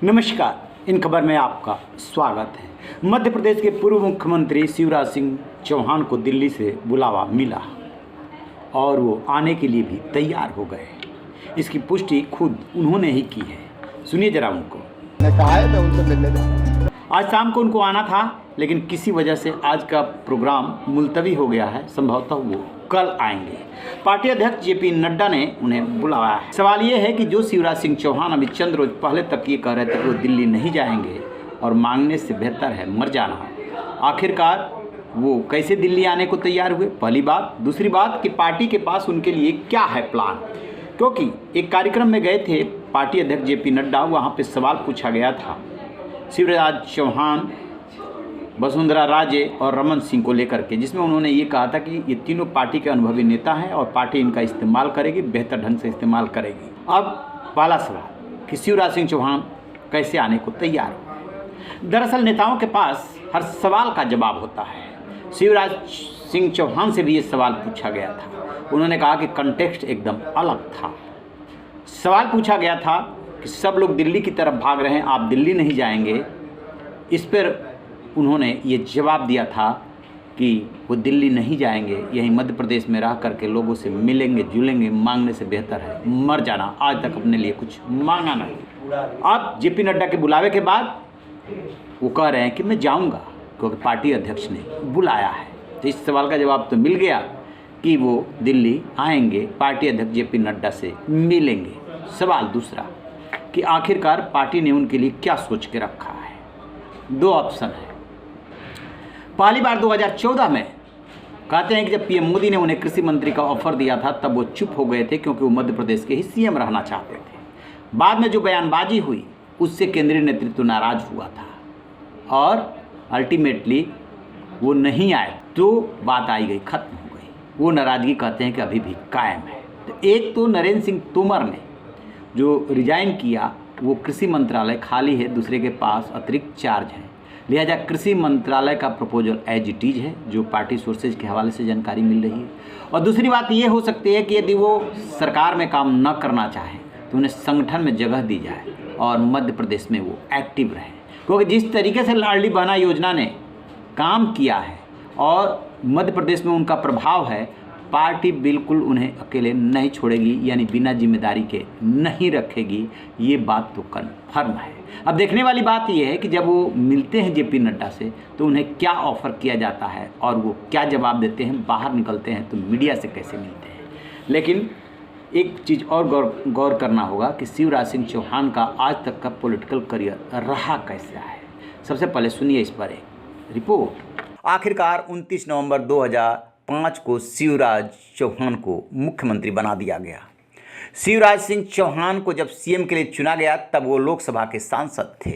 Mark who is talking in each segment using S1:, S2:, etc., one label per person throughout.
S1: नमस्कार। इन खबर में आपका स्वागत है। मध्य प्रदेश के पूर्व मुख्यमंत्री शिवराज सिंह चौहान को दिल्ली से बुलावा मिला और वो आने के लिए भी तैयार हो गए। इसकी पुष्टि खुद उन्होंने ही की है। सुनिए जरा उनको।
S2: कहा है मैं उनसे मिलने जाऊंगा।
S1: आज शाम को उनको आना था, लेकिन किसी वजह से आज का प्रोग्राम मुलतवी हो गया है। संभवतः वो कल आएंगे। पार्टी अध्यक्ष जेपी नड्डा ने उन्हें बुलाया है। सवाल ये है कि जो शिवराज सिंह चौहान अभी चंद रोज पहले तक ये कह रहे थे कि वो दिल्ली नहीं जाएंगे और मांगने से बेहतर है मर जाना, आखिरकार वो कैसे दिल्ली आने को तैयार हुए? पहली बात। दूसरी बात कि पार्टी के पास उनके लिए क्या है प्लान? क्योंकि एक कार्यक्रम में गए थे पार्टी अध्यक्ष जेपी नड्डा, वहाँ पे सवाल पूछा गया था शिवराज चौहान, वसुंधरा राजे और रमन सिंह को लेकर के, जिसमें उन्होंने ये कहा था कि ये तीनों पार्टी के अनुभवी नेता हैं और पार्टी इनका इस्तेमाल करेगी, बेहतर ढंग से इस्तेमाल करेगी। अब पहला सवाल कि शिवराज सिंह चौहान कैसे आने को तैयार हो? दरअसल नेताओं के पास हर सवाल का जवाब होता है। शिवराज सिंह चौहान से भी ये सवाल पूछा गया था। उन्होंने कहा कि कंटेक्स्ट एकदम अलग था। सवाल पूछा गया था कि सब लोग दिल्ली की तरफ भाग रहे हैं, आप दिल्ली नहीं जाएंगे। इस पर उन्होंने ये जवाब दिया था कि वो दिल्ली नहीं जाएंगे, यहीं मध्य प्रदेश में रह करके लोगों से मिलेंगे जुलेंगे, मांगने से बेहतर है मर जाना। आज तक अपने लिए कुछ मांगा नहीं। अब जेपी नड्डा के बुलावे के बाद वो कह रहे हैं कि मैं जाऊंगा क्योंकि पार्टी अध्यक्ष ने बुलाया है। तो इस सवाल का जवाब तो मिल गया कि वो दिल्ली आएंगे, पार्टी अध्यक्ष जेपी नड्डा से मिलेंगे। सवाल दूसरा कि आखिरकार पार्टी ने उनके लिए क्या सोच के रखा है? दो ऑप्शन है। पहली बार 2014 में कहते हैं कि जब पीएम मोदी ने उन्हें कृषि मंत्री का ऑफर दिया था तब वो चुप हो गए थे क्योंकि वो मध्य प्रदेश के ही सीएम रहना चाहते थे। बाद में जो बयानबाजी हुई उससे केंद्रीय नेतृत्व नाराज हुआ था और अल्टीमेटली वो नहीं आए, तो बात आई गई, खत्म हो गई। वो नाराजगी कहते हैं कि अभी भी कायम है। तो एक तो नरेंद्र सिंह तोमर ने जो रिजाइन किया वो कृषि मंत्रालय खाली है, दूसरे के पास अतिरिक्त चार्ज है, लिहाजा कृषि मंत्रालय का प्रपोजल एज इट इज है, जो पार्टी सोर्सेज के हवाले से जानकारी मिल रही है। और दूसरी बात ये हो सकती है कि यदि वो सरकार में काम न करना चाहें तो उन्हें संगठन में जगह दी जाए और मध्य प्रदेश में वो एक्टिव रहे, क्योंकि जिस तरीके से लाडली बहना योजना ने काम किया है और मध्य प्रदेश में उनका प्रभाव है, पार्टी बिल्कुल उन्हें अकेले नहीं छोड़ेगी, यानी बिना जिम्मेदारी के नहीं रखेगी। ये बात तो कन्फर्म है। अब देखने वाली बात यह है कि जब वो मिलते हैं जेपी नड्डा से तो उन्हें क्या ऑफर किया जाता है और वो क्या जवाब देते हैं। बाहर निकलते हैं तो मीडिया से कैसे मिलते हैं। लेकिन एक चीज़ और गौर करना होगा कि शिवराज सिंह चौहान का आज तक का पॉलिटिकल करियर रहा कैसा है। सबसे पहले सुनिए इस पर एक रिपोर्ट। आखिरकार 29 नवंबर 2005 को शिवराज चौहान को मुख्यमंत्री बना दिया गया। शिवराज सिंह चौहान को जब सीएम के लिए चुना गया तब वो लोकसभा के सांसद थे।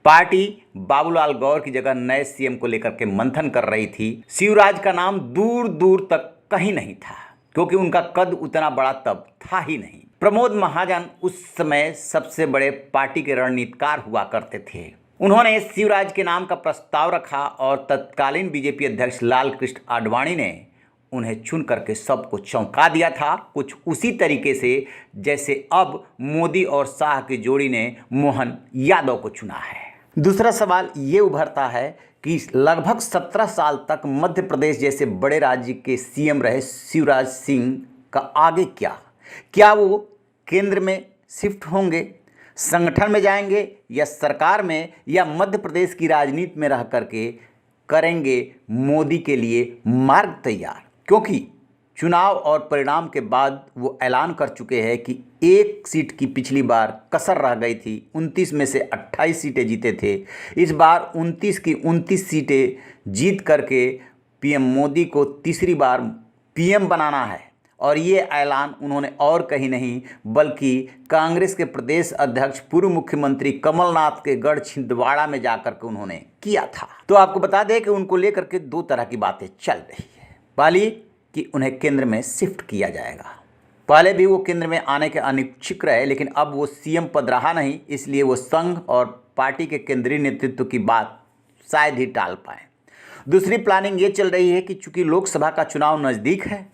S1: पार्टी बाबूलाल गौर की जगह नए सीएम को लेकर के मंथन कर रही थी। शिवराज का नाम दूर दूर तक कहीं नहीं था क्योंकि उनका कद उतना बड़ा तब था ही नहीं। प्रमोद महाजन उस समय सबसे बड़े पार्टी के रणनीतिकार हुआ करते थे। उन्होंने शिवराज के नाम का प्रस्ताव रखा और तत्कालीन बीजेपी अध्यक्ष लाल कृष्ण आडवाणी ने उन्हें चुन करके सबको चौंका दिया था, कुछ उसी तरीके से जैसे अब मोदी और शाह की जोड़ी ने मोहन यादव को चुना है। दूसरा सवाल ये उभरता है कि लगभग 17 साल तक मध्य प्रदेश जैसे बड़े राज्य के सीएम रहे शिवराज सिंह का आगे क्या वो केंद्र में शिफ्ट होंगे, संगठन में जाएंगे या सरकार में, या मध्य प्रदेश की राजनीति में रह करके करेंगे मोदी के लिए मार्ग तैयार? क्योंकि चुनाव और परिणाम के बाद वो ऐलान कर चुके हैं कि एक सीट की पिछली बार कसर रह गई थी, 29 में से 28 सीटें जीते थे। इस बार 29 की 29 सीटें जीत करके पीएम मोदी को तीसरी बार पीएम बनाना है। और ये ऐलान उन्होंने और कहीं नहीं बल्कि कांग्रेस के प्रदेश अध्यक्ष पूर्व मुख्यमंत्री कमलनाथ के गढ़ छिंदवाड़ा में जाकर के उन्होंने किया था। तो आपको बता दें कि उनको लेकर के दो तरह की बातें चल रही है। पहली कि उन्हें केंद्र में शिफ्ट किया जाएगा। पहले भी वो केंद्र में आने के अनिच्छुक रहे, लेकिन अब वो सीएम पद रहा नहीं, इसलिए वो संघ और पार्टी के केंद्रीय नेतृत्व की बात शायद ही टाल पाए। दूसरी प्लानिंग ये चल रही है कि चूंकि लोकसभा का चुनाव नज़दीक है,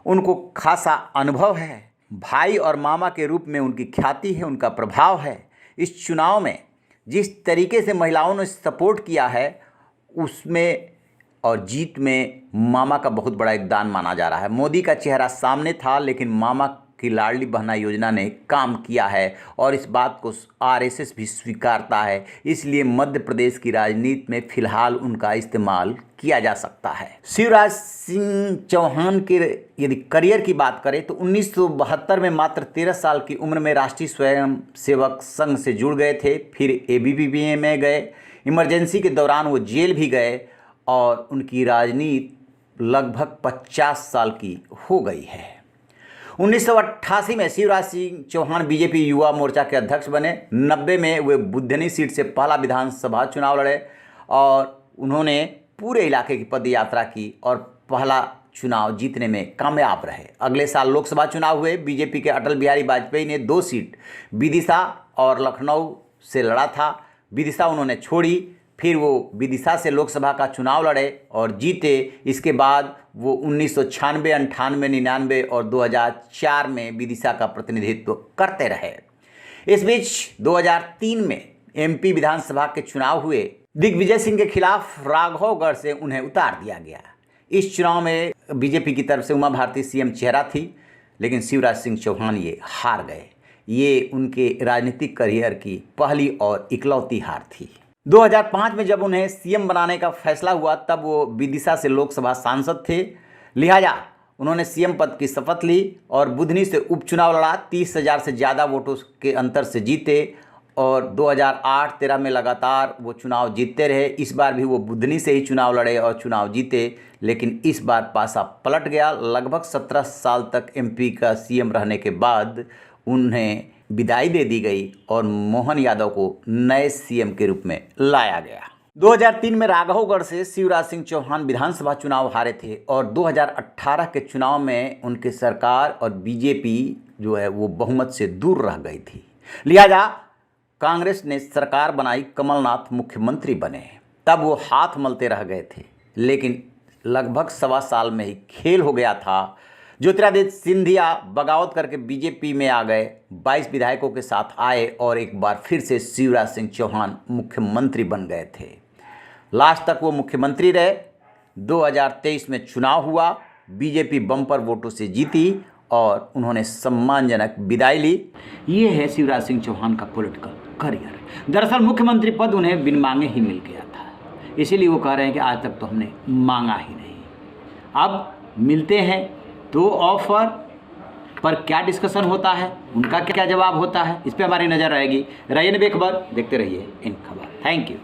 S1: उनको खासा अनुभव है, भाई और मामा के रूप में उनकी ख्याति है, उनका प्रभाव है, इस चुनाव में जिस तरीके से महिलाओं ने सपोर्ट किया है उसमें और जीत में मामा का बहुत बड़ा योगदान माना जा रहा है। मोदी का चेहरा सामने था, लेकिन मामा की लाडली बहना योजना ने काम किया है और इस बात को आरएसएस भी स्वीकारता है। इसलिए मध्य प्रदेश की राजनीति में फिलहाल उनका इस्तेमाल किया जा सकता है। शिवराज सिंह चौहान के यदि करियर की बात करें तो 1972 में मात्र 13 साल की उम्र में राष्ट्रीय स्वयंसेवक संघ से जुड़ गए थे। फिर एबीवीपी में गए, इमरजेंसी के दौरान वो जेल भी गए और उनकी राजनीति लगभग 50 साल की हो गई है। 1988 में शिवराज सिंह चौहान बीजेपी युवा मोर्चा के अध्यक्ष बने। 90 में वे बुधनी सीट से पहला विधानसभा चुनाव लड़े और उन्होंने पूरे इलाके की पद यात्रा की और पहला चुनाव जीतने में कामयाब रहे। अगले साल लोकसभा चुनाव हुए। बीजेपी के अटल बिहारी वाजपेयी ने 2 सीट विदिशा और लखनऊ से लड़ा था। विदिशा उन्होंने छोड़ी, फिर वो विदिशा से लोकसभा का चुनाव लड़े और जीते। इसके बाद वो 1996, 98, 99 और 2004 में विदिशा का प्रतिनिधित्व करते रहे। इस बीच 2003 में एमपी विधानसभा के चुनाव हुए। दिग्विजय सिंह के खिलाफ राघवगढ़ से उन्हें उतार दिया गया। इस चुनाव में बीजेपी की तरफ से उमा भारती सीएम चेहरा थी, लेकिन शिवराज सिंह चौहान ये हार गए। ये उनके राजनीतिक करियर की पहली और इकलौती हार थी। 2005 में जब उन्हें सीएम बनाने का फैसला हुआ तब वो विदिशा से लोकसभा सांसद थे, लिहाजा उन्होंने सीएम पद की शपथ ली और बुधनी से उपचुनाव लड़ा। 30,000 से ज़्यादा वोटों के अंतर से जीते और 2008-13 में लगातार वो चुनाव जीतते रहे। इस बार भी वो बुधनी से ही चुनाव लड़े और चुनाव जीते, लेकिन इस बार पासा पलट गया। लगभग 17 साल तक एमपी का सीएम रहने के बाद उन्हें विदाई दे दी गई और मोहन यादव को नए सीएम के रूप में लाया गया। 2003 में राघवगढ़ से शिवराज सिंह चौहान विधानसभा चुनाव हारे थे और 2018 के चुनाव में उनकी सरकार और बीजेपी जो है वो बहुमत से दूर रह गई थी। लिहाजा कांग्रेस ने सरकार बनाई, कमलनाथ मुख्यमंत्री बने। तब वो हाथ मलते रह गए थे, लेकिन लगभग 1.25 साल में ही खेल हो गया था। ज्योतिरादित्य सिंधिया बगावत करके बीजेपी में आ गए, 22 विधायकों के साथ आए और एक बार फिर से शिवराज सिंह चौहान मुख्यमंत्री बन गए थे। लास्ट तक वो मुख्यमंत्री रहे। 2023 में चुनाव हुआ, बीजेपी बम्पर वोटों से जीती और उन्होंने सम्मानजनक विदाई ली। ये है शिवराज सिंह चौहान का पॉलिटिकल करियर। दरअसल मुख्यमंत्री पद उन्हें बिन मांगे ही मिल गया था, इसीलिए वो कह रहे हैं कि आज तक तो हमने मांगा ही नहीं। अब मिलते हैं तो ऑफर पर क्या डिस्कशन होता है, उनका क्या जवाब होता है, इस पर हमारी नज़र रहेगी। रहिए बेखबर, देखते रहिए इन खबर। Thank you.